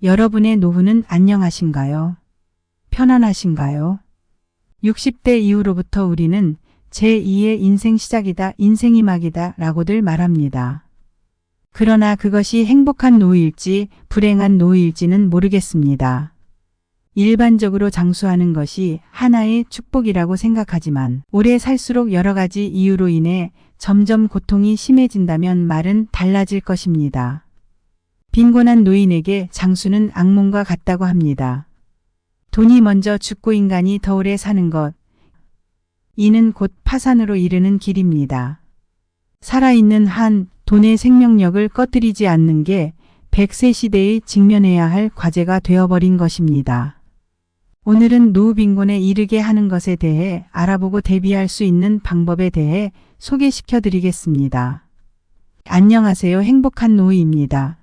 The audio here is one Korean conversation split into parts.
여러분의 노후는 안녕하신가요? 편안하신가요? 60대 이후로부터 우리는 제2의 인생 시작이다, 인생이 막이다 라고들 말합니다. 그러나 그것이 행복한 노후일지 불행한 노후일지는 모르겠습니다. 일반적으로 장수하는 것이 하나의 축복이라고 생각하지만 오래 살수록 여러 가지 이유로 인해 점점 고통이 심해진다면 말은 달라질 것입니다. 빈곤한 노인에게 장수는 악몽과 같다고 합니다. 돈이 먼저 죽고 인간이 더 오래 사는 것. 이는 곧 파산으로 이르는 길입니다. 살아있는 한 돈의 생명력을 꺼뜨리지 않는 게 100세 시대에 직면해야 할 과제가 되어버린 것입니다. 오늘은 노후 빈곤에 이르게 하는 것에 대해 알아보고 대비할 수 있는 방법에 대해 소개시켜 드리겠습니다. 안녕하세요. 행복한 노후입니다.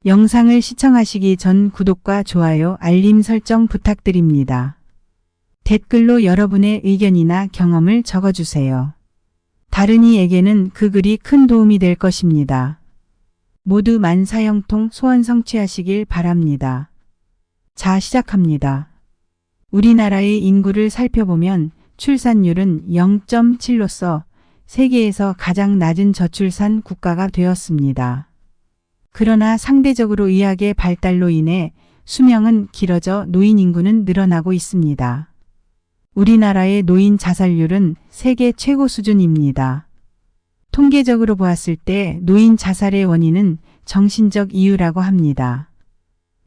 영상을 시청하시기 전 구독과 좋아요, 알림 설정 부탁드립니다. 댓글로 여러분의 의견이나 경험을 적어주세요. 다른 이에게는 그 글이 큰 도움이 될 것입니다. 모두 만사형통 소원 성취하시길 바랍니다. 자, 시작합니다. 우리나라의 인구를 살펴보면 출산율은 0.7로서 세계에서 가장 낮은 저출산 국가가 되었습니다. 그러나 상대적으로 의학의 발달로 인해 수명은 길어져 노인 인구는 늘어나고 있습니다. 우리나라의 노인 자살률은 세계 최고 수준입니다. 통계적으로 보았을 때 노인 자살의 원인은 정신적 이유라고 합니다.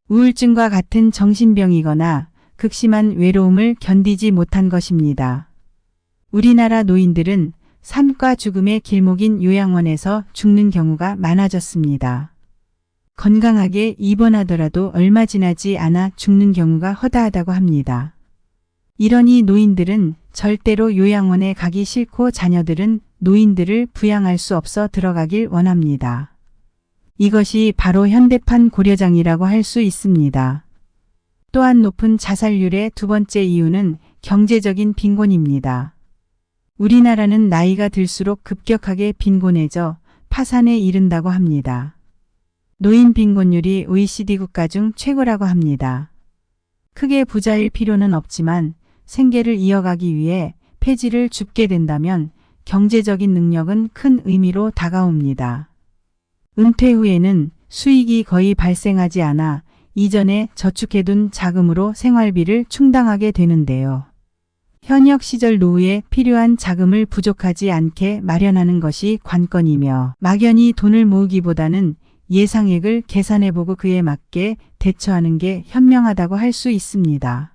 우울증과 같은 정신병이거나 극심한 외로움을 견디지 못한 것입니다. 우리나라 노인들은 삶과 죽음의 길목인 요양원에서 죽는 경우가 많아졌습니다. 건강하게 입원하더라도 얼마 지나지 않아 죽는 경우가 허다하다고 합니다. 이러니 노인들은 절대로 요양원에 가기 싫고 자녀들은 노인들을 부양할 수 없어 들어가길 원합니다. 이것이 바로 현대판 고려장이라고 할 수 있습니다. 또한 높은 자살률의 두 번째 이유는 경제적인 빈곤입니다. 우리나라는 나이가 들수록 급격하게 빈곤해져 파산에 이른다고 합니다. 노인 빈곤율이 OECD 국가 중 최고라고 합니다. 크게 부자일 필요는 없지만 생계를 이어가기 위해 폐지를 줍게 된다면 경제적인 능력은 큰 의미로 다가옵니다. 은퇴 후에는 수익이 거의 발생하지 않아 이전에 저축해둔 자금으로 생활비를 충당하게 되는데요. 현역 시절 노후에 필요한 자금을 부족하지 않게 마련하는 것이 관건이며 막연히 돈을 모으기보다는 예상액을 계산해보고 그에 맞게 대처하는 게 현명하다고 할 수 있습니다.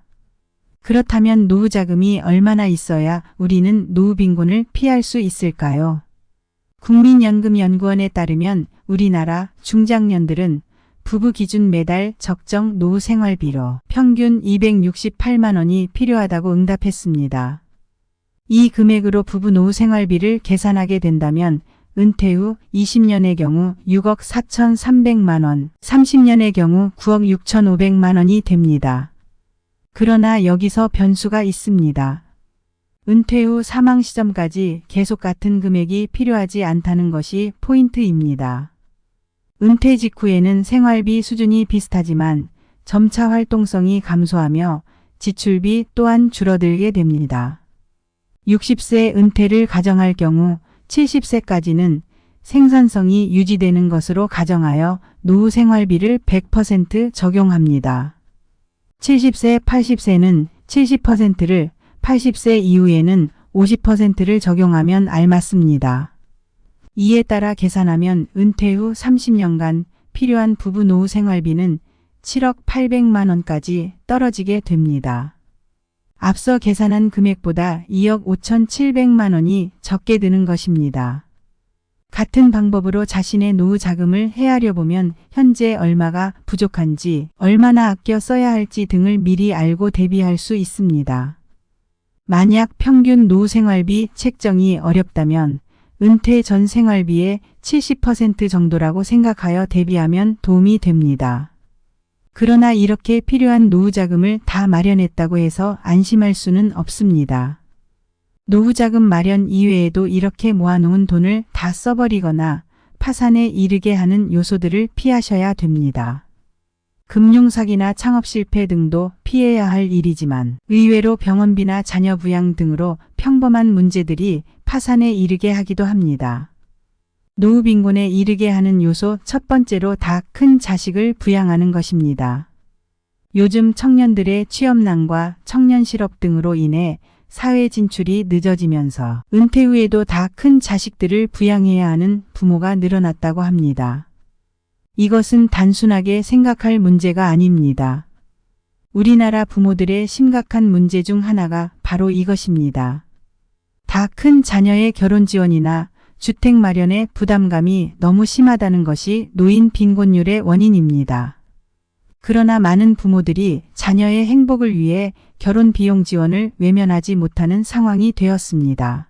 그렇다면 노후 자금이 얼마나 있어야 우리는 노후 빈곤을 피할 수 있을까요? 국민연금연구원에 따르면 우리나라 중장년들은 부부 기준 매달 적정 노후 생활비로 평균 268만 원이 필요하다고 응답했습니다. 이 금액으로 부부 노후 생활비를 계산하게 된다면 은퇴 후 20년의 경우 6억 4,300만 원, 30년의 경우 9억 6,500만 원이 됩니다. 그러나 여기서 변수가 있습니다. 은퇴 후 사망 시점까지 계속 같은 금액이 필요하지 않다는 것이 포인트입니다. 은퇴 직후에는 생활비 수준이 비슷하지만 점차 활동성이 감소하며 지출비 또한 줄어들게 됩니다. 60세 은퇴를 가정할 경우 70세까지는 생산성이 유지되는 것으로 가정하여 노후 생활비를 100% 적용합니다. 70세, 80세는 70%를, 80세 이후에는 50%를 적용하면 알맞습니다. 이에 따라 계산하면 은퇴 후 30년간 필요한 부부 노후 생활비는 7억 800만 원까지 떨어지게 됩니다. 앞서 계산한 금액보다 2억 5,700만 원이 적게 드는 것입니다. 같은 방법으로 자신의 노후 자금을 헤아려 보면 현재 얼마가 부족한지, 얼마나 아껴 써야 할지 등을 미리 알고 대비할 수 있습니다. 만약 평균 노후 생활비 책정이 어렵다면 은퇴 전 생활비의 70% 정도라고 생각하여 대비하면 도움이 됩니다. 그러나 이렇게 필요한 노후 자금을 다 마련했다고 해서 안심할 수는 없습니다. 노후 자금 마련 이외에도 이렇게 모아놓은 돈을 다 써버리거나 파산에 이르게 하는 요소들을 피하셔야 됩니다. 금융사기나 창업실패 등도 피해야 할 일이지만 의외로 병원비나 자녀 부양 등으로 평범한 문제들이 파산에 이르게 하기도 합니다. 노후 빈곤에 이르게 하는 요소 첫 번째로 다 큰 자식을 부양하는 것입니다. 요즘 청년들의 취업난과 청년 실업 등으로 인해 사회 진출이 늦어지면서 은퇴 후에도 다 큰 자식들을 부양해야 하는 부모가 늘어났다고 합니다. 이것은 단순하게 생각할 문제가 아닙니다. 우리나라 부모들의 심각한 문제 중 하나가 바로 이것입니다. 다 큰 자녀의 결혼 지원이나 주택 마련의 부담감이 너무 심하다는 것이 노인 빈곤율의 원인입니다. 그러나 많은 부모들이 자녀의 행복을 위해 결혼 비용 지원을 외면하지 못하는 상황이 되었습니다.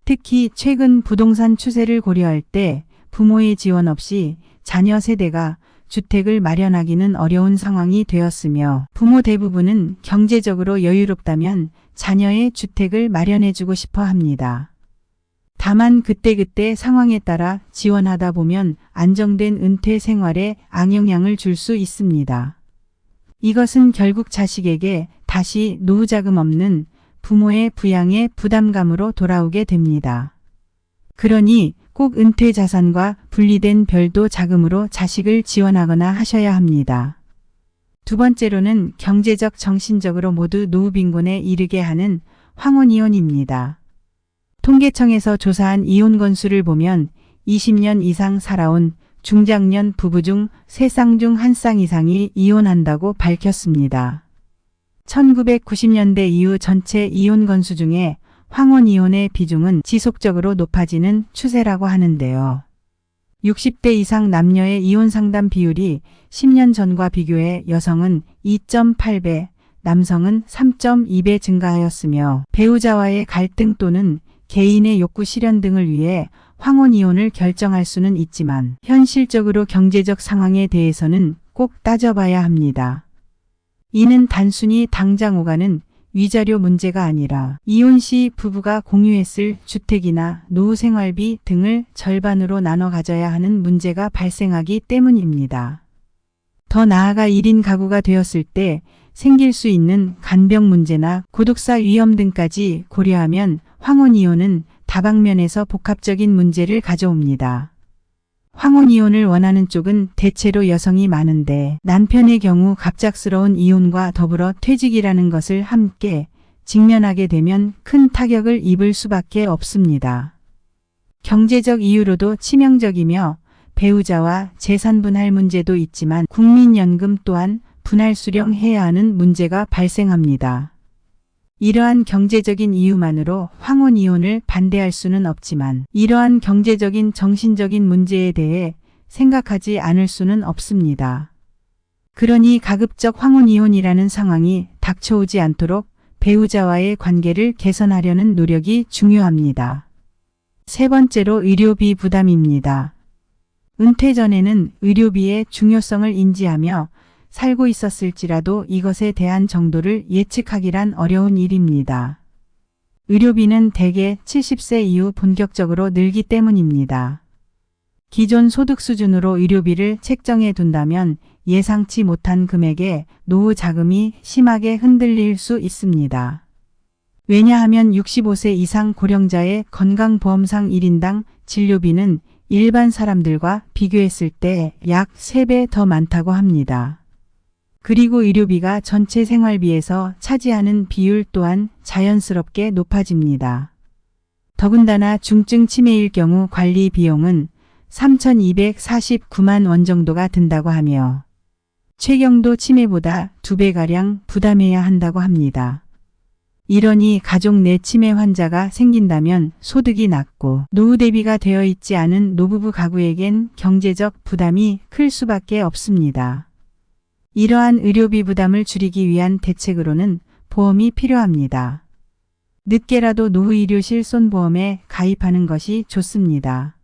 특히 최근 부동산 추세를 고려할 때 부모의 지원 없이 자녀 세대가 주택을 마련하기는 어려운 상황이 되었으며 부모 대부분은 경제적으로 여유롭다면 자녀의 주택을 마련해주고 싶어 합니다. 다만 그때그때 상황에 따라 지원하다 보면 안정된 은퇴 생활에 악영향을 줄 수 있습니다. 이것은 결국 자식에게 다시 노후자금 없는 부모의 부양의 부담감으로 돌아오게 됩니다. 그러니 꼭 은퇴 자산과 분리된 별도 자금으로 자식을 지원하거나 하셔야 합니다. 두 번째로는 경제적, 정신적으로 모두 노후 빈곤에 이르게 하는 황혼이혼입니다. 통계청에서 조사한 이혼 건수를 보면 20년 이상 살아온 중장년 부부 중 3쌍 중 1쌍 이상이 이혼한다고 밝혔습니다. 1990년대 이후 전체 이혼 건수 중에 황혼이혼의 비중은 지속적으로 높아지는 추세라고 하는데요. 60대 이상 남녀의 이혼 상담 비율이 10년 전과 비교해 여성은 2.8배, 남성은 3.2배 증가하였으며 배우자와의 갈등 또는 개인의 욕구 실현 등을 위해 황혼이혼을 결정할 수는 있지만 현실적으로 경제적 상황에 대해서는 꼭 따져봐야 합니다. 이는 단순히 당장 오가는 위자료 문제가 아니라 이혼 시 부부가 공유했을 주택이나 노후 생활비 등을 절반으로 나눠 가져야 하는 문제가 발생하기 때문입니다. 더 나아가 1인 가구가 되었을 때 생길 수 있는 간병 문제나 고독사 위험 등까지 고려하면 황혼이혼은 다방면에서 복합적인 문제를 가져옵니다. 황혼이혼을 원하는 쪽은 대체로 여성이 많은데 남편의 경우 갑작스러운 이혼과 더불어 퇴직이라는 것을 함께 직면하게 되면 큰 타격을 입을 수밖에 없습니다. 경제적 이유로도 치명적이며 배우자와 재산 분할 문제도 있지만 국민연금 또한 분할 수령해야 하는 문제가 발생합니다. 이러한 경제적인 이유만으로 황혼이혼을 반대할 수는 없지만 이러한 경제적인 정신적인 문제에 대해 생각하지 않을 수는 없습니다. 그러니 가급적 황혼이혼이라는 상황이 닥쳐오지 않도록 배우자와의 관계를 개선하려는 노력이 중요합니다. 세 번째로 의료비 부담입니다. 은퇴 전에는 의료비의 중요성을 인지하며 살고 있었을지라도 이것에 대한 정도를 예측하기란 어려운 일입니다. 의료비는 대개 70세 이후 본격적으로 늘기 때문입니다. 기존 소득 수준으로 의료비를 책정해 둔다면 예상치 못한 금액에 노후 자금이 심하게 흔들릴 수 있습니다. 왜냐하면 65세 이상 고령자의 건강보험상 1인당 진료비는 일반 사람들과 비교했을 때 약 3배 더 많다고 합니다. 그리고 의료비가 전체 생활비에서 차지하는 비율 또한 자연스럽게 높아집니다. 더군다나 중증 치매일 경우 관리 비용은 3,249만 원 정도가 든다고 하며 최경도 치매보다 2배가량 부담해야 한다고 합니다. 이러니 가족 내 치매 환자가 생긴다면 소득이 낮고 노후 대비가 되어 있지 않은 노부부 가구에겐 경제적 부담이 클 수밖에 없습니다. 이러한 의료비 부담을 줄이기 위한 대책으로는 보험이 필요합니다. 늦게라도 노후의료 실손보험에 가입하는 것이 좋습니다.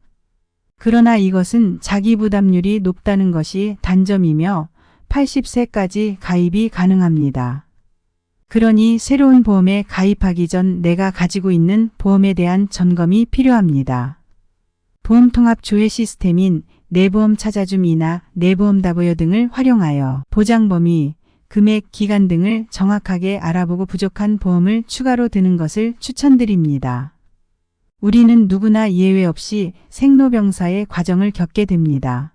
그러나 이것은 자기부담률이 높다는 것이 단점이며 80세까지 가입이 가능합니다. 그러니 새로운 보험에 가입하기 전 내가 가지고 있는 보험에 대한 점검이 필요합니다. 보험통합 조회 시스템인 내보험 찾아줌이나 내보험 다보여 등을 활용하여 보장 범위, 금액, 기간 등을 정확하게 알아보고 부족한 보험을 추가로 드는 것을 추천드립니다. 우리는 누구나 예외 없이 생로병사의 과정을 겪게 됩니다.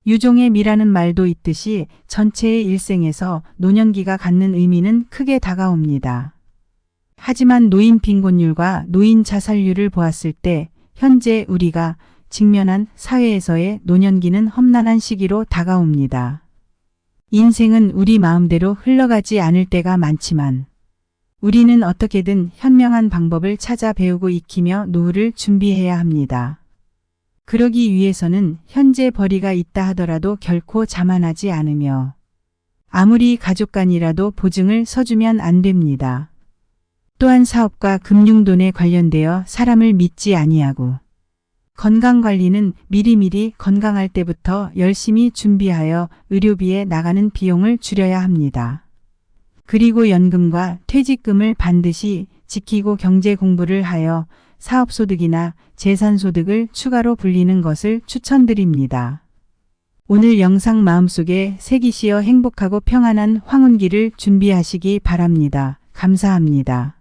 유종의 미라는 말도 있듯이 전체의 일생에서 노년기가 갖는 의미는 크게 다가옵니다. 하지만 노인 빈곤율과 노인 자살률을 보았을 때 현재 우리가 직면한 사회에서의 노년기는 험난한 시기로 다가옵니다. 인생은 우리 마음대로 흘러가지 않을 때가 많지만 우리는 어떻게든 현명한 방법을 찾아 배우고 익히며 노후를 준비해야 합니다. 그러기 위해서는 현재 벌이가 있다 하더라도 결코 자만하지 않으며 아무리 가족 간이라도 보증을 서주면 안 됩니다. 또한 사업과 금융돈에 관련되어 사람을 믿지 아니하고 건강관리는 미리미리 건강할 때부터 열심히 준비하여 의료비에 나가는 비용을 줄여야 합니다. 그리고 연금과 퇴직금을 반드시 지키고 경제 공부를 하여 사업소득이나 재산소득을 추가로 불리는 것을 추천드립니다. 오늘 영상 마음속에 새기시어 행복하고 평안한 황혼기를 준비하시기 바랍니다. 감사합니다.